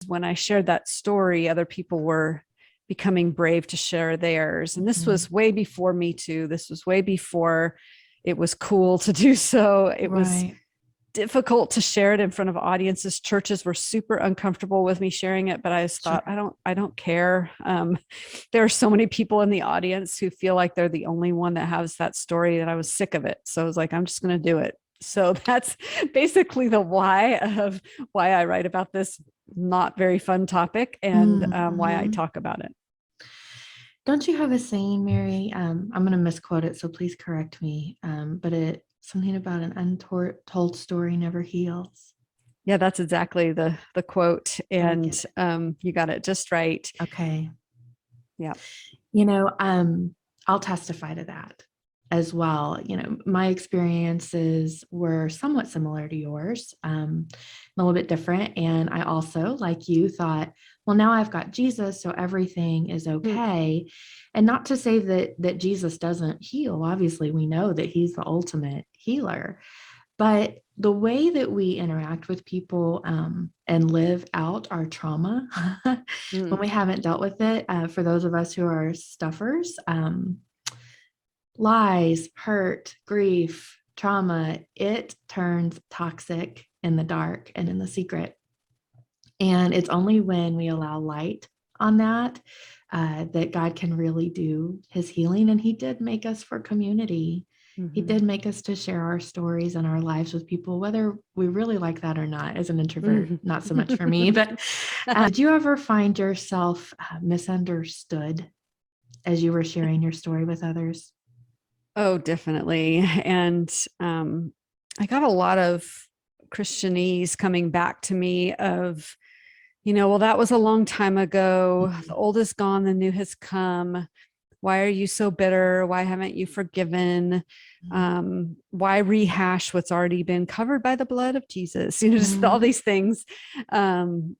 When I shared that story, other people were becoming brave to share theirs. And this was way before Me Too. This was way before it was cool to do so. It was difficult to share it in front of audiences. Churches were super uncomfortable with me sharing it, but I just thought, I don't care. There are so many people in the audience who feel like they're the only one that has that story, that I was sick of it. So I was like, I'm just going to do it. So that's basically the why of why I write about this not very fun topic, and why I talk about it. Don't you have a saying, Mary? I'm going to misquote it, so please correct me. But something about an untold story never heals. Yeah, that's exactly the quote. And you got it just right. Okay. Yeah. I'll testify to that as well. My experiences were somewhat similar to yours, a little bit different. And I also, like you, thought, well, now I've got Jesus, so everything is okay. And not to say that Jesus doesn't heal. Obviously, we know that he's the ultimate healer. But the way that we interact with people and live out our trauma when we haven't dealt with it, for those of us who are stuffers, lies, hurt, grief, trauma, it turns toxic in the dark and in the secret. And it's only when we allow light on that that God can really do his healing. And he did make us for community. He did make us to share our stories and our lives with people, whether we really like that or not. As an introvert, not so much for me. But did you ever find yourself misunderstood as you were sharing your story with others? Oh, definitely. And I got a lot of Christianese coming back to me of, well, that was a long time ago. The old is gone, the new has come. Why are you so bitter? Why haven't you forgiven? Why rehash what's already been covered by the blood of Jesus? Just all these things. And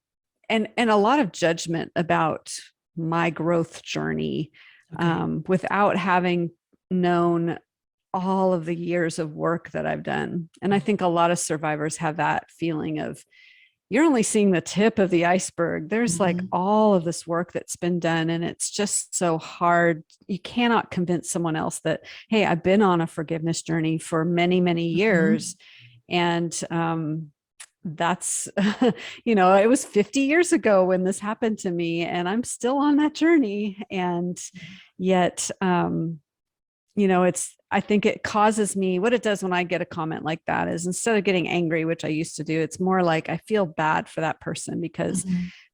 a lot of judgment about my growth journey, without having known all of the years of work that I've done. And I think a lot of survivors have that feeling of, you're only seeing the tip of the iceberg. There's like all of this work that's been done, and it's just so hard. You cannot convince someone else that, hey, I've been on a forgiveness journey for many, many years. And that's, it was 50 years ago when this happened to me, and I'm still on that journey. And yet, I think it causes me, what it does when I get a comment like that is, instead of getting angry, which I used to do, it's more like I feel bad for that person because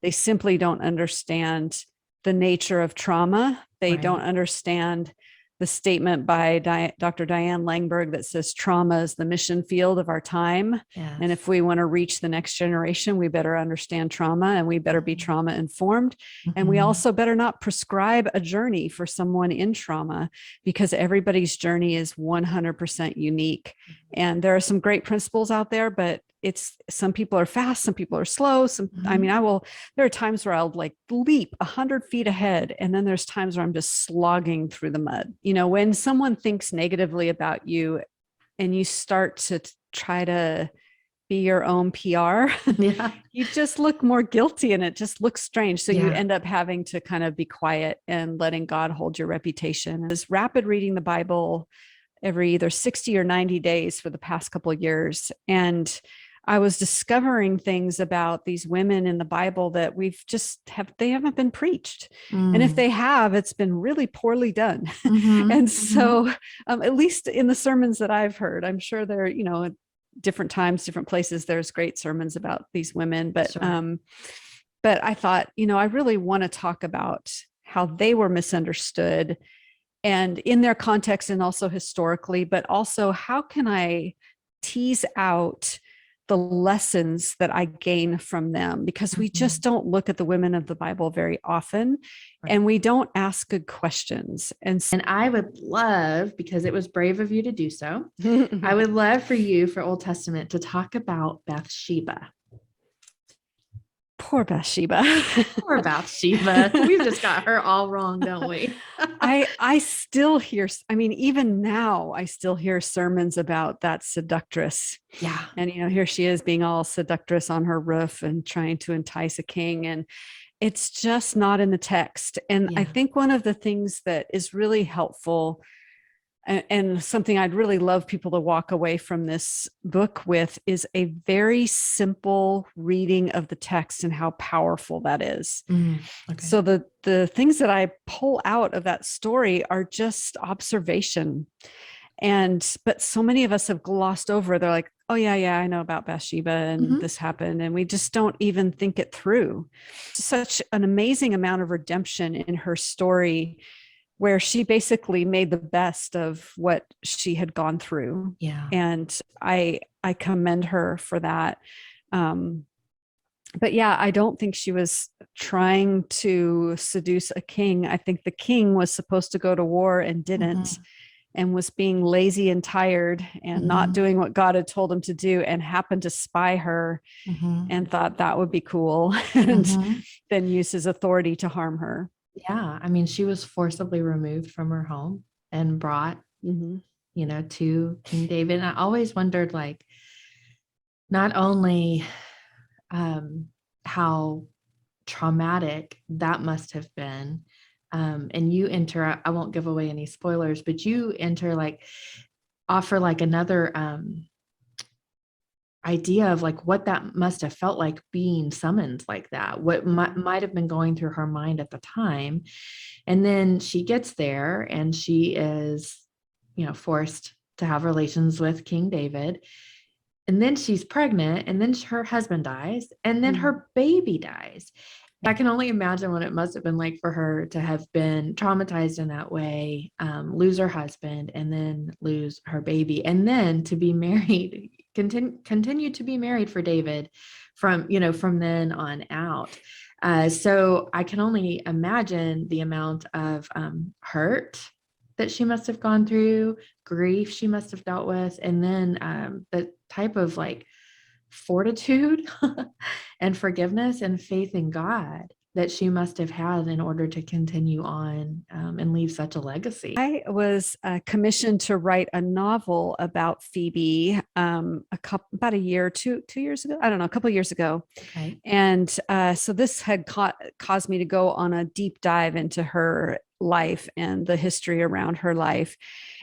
they simply don't understand the nature of trauma. They don't understand the statement by Dr. Diane Langberg that says trauma is the mission field of our time. Yes. And if we want to reach the next generation, we better understand trauma, and we better be trauma informed. And we also better not prescribe a journey for someone in trauma, because everybody's journey is 100% unique. And there are some great principles out there, but some people are fast, some people are slow. There are times where I'll like leap 100 feet ahead. And then there's times where I'm just slogging through the mud. When someone thinks negatively about you and you start to try to be your own PR, you just look more guilty, and it just looks strange. So you end up having to kind of be quiet and letting God hold your reputation. This rapid reading the Bible every either 60 or 90 days for the past couple of years. And I was discovering things about these women in the Bible that they haven't been preached. And if they have, it's been really poorly done. And so at least in the sermons that I've heard, I'm sure there, at different times, different places, there's great sermons about these women. But, but I thought, I really want to talk about how they were misunderstood, and in their context, and also historically, but also how can I tease out the lessons that I gain from them, because we just don't look at the women of the Bible very often, and we don't ask good questions. And I would love, because it was brave of you to do so, I would love for you, for Old Testament, to talk about Bathsheba. Poor Bathsheba. Poor Bathsheba. We've just got her all wrong, don't we? I still hear, I mean, even now I still hear sermons about that seductress. Yeah. And, here she is being all seductress on her roof and trying to entice a king. And it's just not in the text. And I think one of the things that is really helpful and something I'd really love people to walk away from this book with is a very simple reading of the text and how powerful that is. Okay. So the things that I pull out of that story are just observation. But so many of us have glossed over. They're like, oh yeah, I know about Bathsheba and this happened. And we just don't even think it through. Such an amazing amount of redemption in her story, where she basically made the best of what she had gone through. Yeah. And I commend her for that. But yeah, I don't think she was trying to seduce a king. I think the king was supposed to go to war and didn't, and was being lazy and tired and not doing what God had told him to do, and happened to spy her and thought that would be cool, and then use his authority to harm her. Yeah. I mean, she was forcibly removed from her home and brought, to King David. And I always wondered, like, not only how traumatic that must have been. And you enter, I won't give away any spoilers, but you enter, offer another idea of what that must have felt like, being summoned like that, what might have been going through her mind at the time. And then she gets there and she is, forced to have relations with King David. And then she's pregnant, and then her husband dies, and then her baby dies. I can only imagine what it must have been like for her to have been traumatized in that way, lose her husband, and then lose her baby, and then to be married, continue to be married for David from then on out. So I can only imagine the amount of hurt that she must have gone through, grief she must have dealt with, and then the type of fortitude and forgiveness and faith in God that she must have had in order to continue on and leave such a legacy. I was commissioned to write a novel about Phoebe about a year, 2 years ago. I don't know, a couple of years ago. Okay. And so this had caused me to go on a deep dive into her life and the history around her life.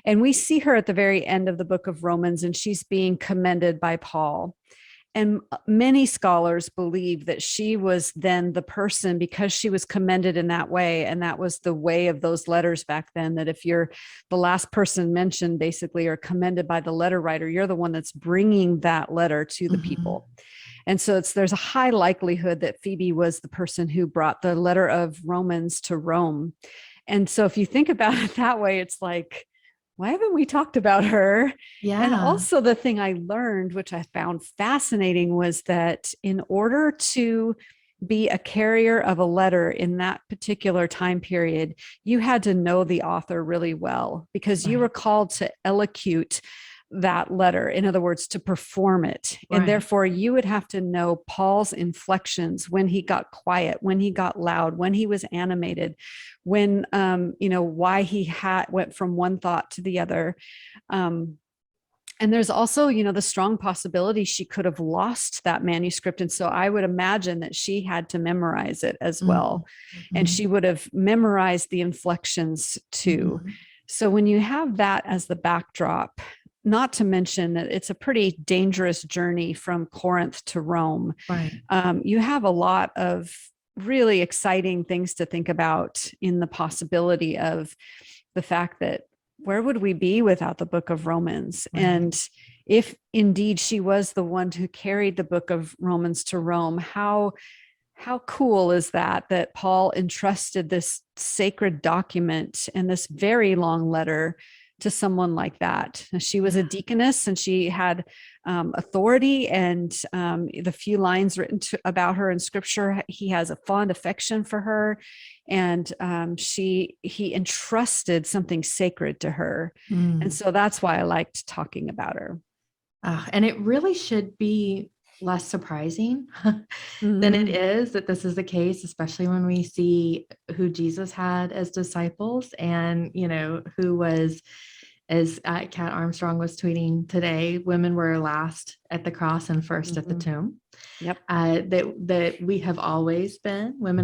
And we see her at the very end of the book of Romans, and she's being commended by Paul. And many scholars believe that she was then the person, because she was commended in that way. And that was the way of those letters back then, that if you're the last person mentioned, basically, or commended by the letter writer, you're the one that's bringing that letter to the people. And so there's a high likelihood that Phoebe was the person who brought the letter of Romans to Rome. And so if you think about it that way, it's like, why haven't we talked about her? Yeah. And also the thing I learned, which I found fascinating, was that in order to be a carrier of a letter in that particular time period, you had to know the author really well, because you were called to elocute that letter. In other words, to perform it. Right. And therefore you would have to know Paul's inflections, when he got quiet, when he got loud, when he was animated, when, why he went from one thought to the other. And there's also, the strong possibility she could have lost that manuscript. And so I would imagine that she had to memorize it as well. And she would have memorized the inflections too. So when you have that as the backdrop, not to mention that it's a pretty dangerous journey from Corinth to Rome. Right. You have a lot of really exciting things to think about in the possibility of the fact that where would we be without the book of Romans? Right. And if indeed she was the one who carried the book of Romans to Rome, how cool is that Paul entrusted this sacred document and this very long letter to someone like that. She was a deaconess, and she had authority, and the few lines written about her in scripture, he has a fond affection for her, and he entrusted something sacred to her. And so that's why I liked talking about her. And it really should be less surprising than it Mhm. is that this is the case, especially when we see who Jesus had as disciples and, who was, as Kat Armstrong was tweeting today, women were last at the cross and first at the Mhm. tomb. Yep. That women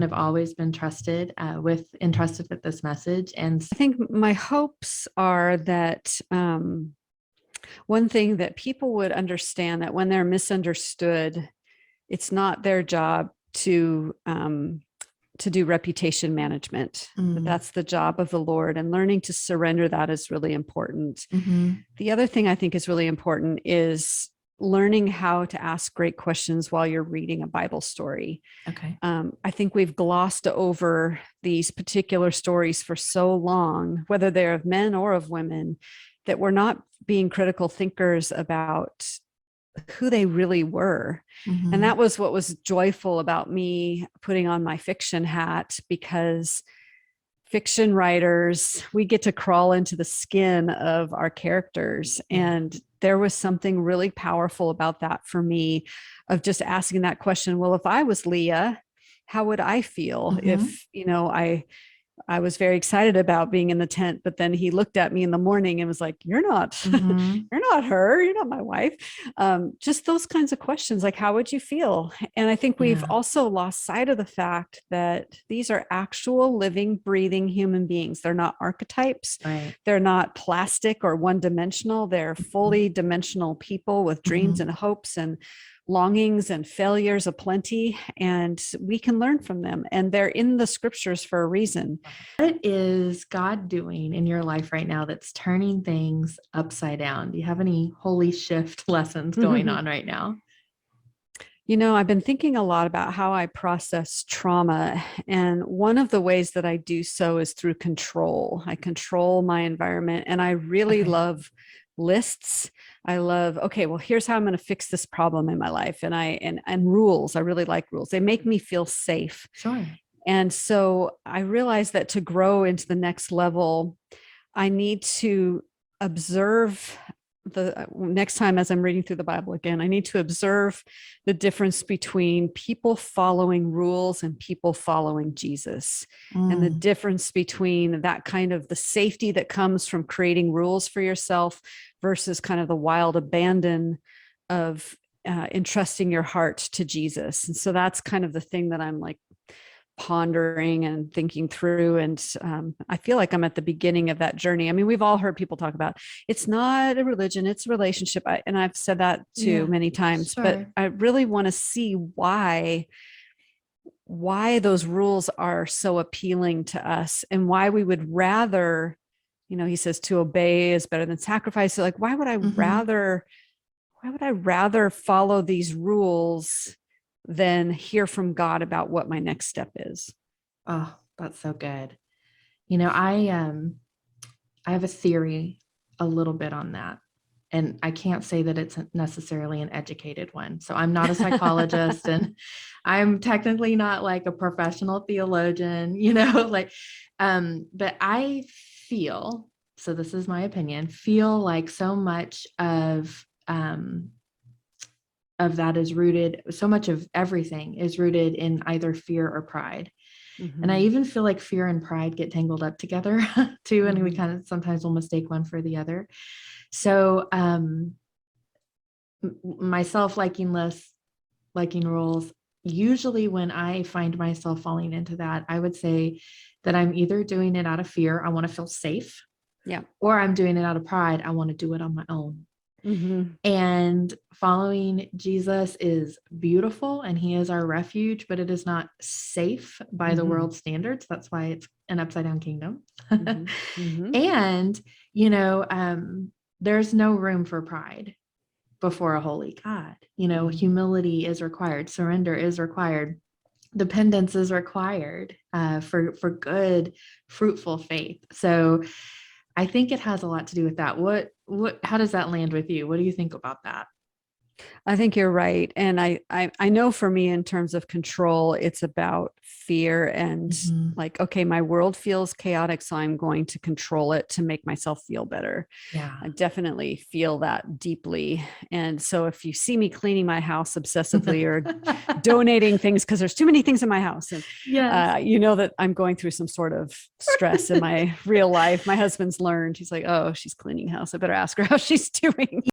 have always been entrusted with this message. And I think my hopes are that one thing that people would understand, that when they're misunderstood, it's not their job to do reputation management. That's the job of the Lord, and learning to surrender that is really important. The other thing I think is really important is learning how to ask great questions while you're reading a Bible story. Okay. I think we've glossed over these particular stories for so long, whether they're of men or of women, that we're not being critical thinkers about who they really were. And that was what was joyful about me putting on my fiction hat, because fiction writers, we get to crawl into the skin of our characters. And there was something really powerful about that for me, of just asking that question. Well, if I was Leah, how would I feel if, I was very excited about being in the tent, but then he looked at me in the morning and was like, you're not, you're not her. You're not my wife. Just those kinds of questions, like, how would you feel? And I think we've also lost sight of the fact that these are actual living, breathing human beings. They're not archetypes. Right. They're not plastic or one-dimensional. They're fully dimensional people with dreams and hopes and longings and failures aplenty, and we can learn from them, and they're in the scriptures for a reason. What is God doing in your life right now that's turning things upside down? Do you have any holy shift lessons going on right now? I've been thinking a lot about how I process trauma. And one of the ways that I do so is through control. I control my environment, and I really love lists. I love, okay, well, here's how I'm going to fix this problem in my life. And rules. I really like rules. They make me feel safe. Sure. And so I realized that to grow into the next level, I need to observe the next time, as I'm reading through the Bible again, I need to observe the difference between people following rules and people following Jesus, and the difference between that kind of the safety that comes from creating rules for yourself versus kind of the wild abandon of entrusting your heart to Jesus. And so that's kind of the thing that I'm like pondering and thinking through. And I feel like I'm at the beginning of that journey. I mean, we've all heard people talk about it's not a religion, it's a relationship. And I've said that too many times, but I really want to see why those rules are so appealing to us, and why we would rather, he says to obey is better than sacrifice. So like, why would I rather follow these rules than hear from God about what my next step is? Oh, that's so good. I have a theory a little bit on that. And I can't say that it's necessarily an educated one. So I'm not a psychologist and I'm technically not like a professional theologian, but I feel, so this is my opinion, feel like so much of that is rooted, so much of everything is rooted in either fear or pride. And I even feel like fear and pride get tangled up together too. And we kind of sometimes will mistake one for the other. So myself liking lists, liking rules, usually when I find myself falling into that, I would say that I'm either doing it out of fear, I want to feel safe, or I'm doing it out of pride, I want to do it on my own. And following Jesus is beautiful and he is our refuge, but it is not safe by the world's standards. That's why it's an upside down kingdom. And, there's no room for pride before a holy God. Humility is required. Surrender is required. Dependence is required for good, fruitful faith. So I think it has a lot to do with that. How does that land with you? What do you think about that? I think you're right. And I know for me, in terms of control, it's about fear and Mhm. like, okay, my world feels chaotic, so I'm going to control it to make myself feel better. Yeah. I definitely feel that deeply. And so if you see me cleaning my house obsessively or donating things because there's too many things in my house, and Yes. you know that I'm going through some sort of stress in my real life. My husband's learned. He's like, oh, she's cleaning house. I better ask her how she's doing.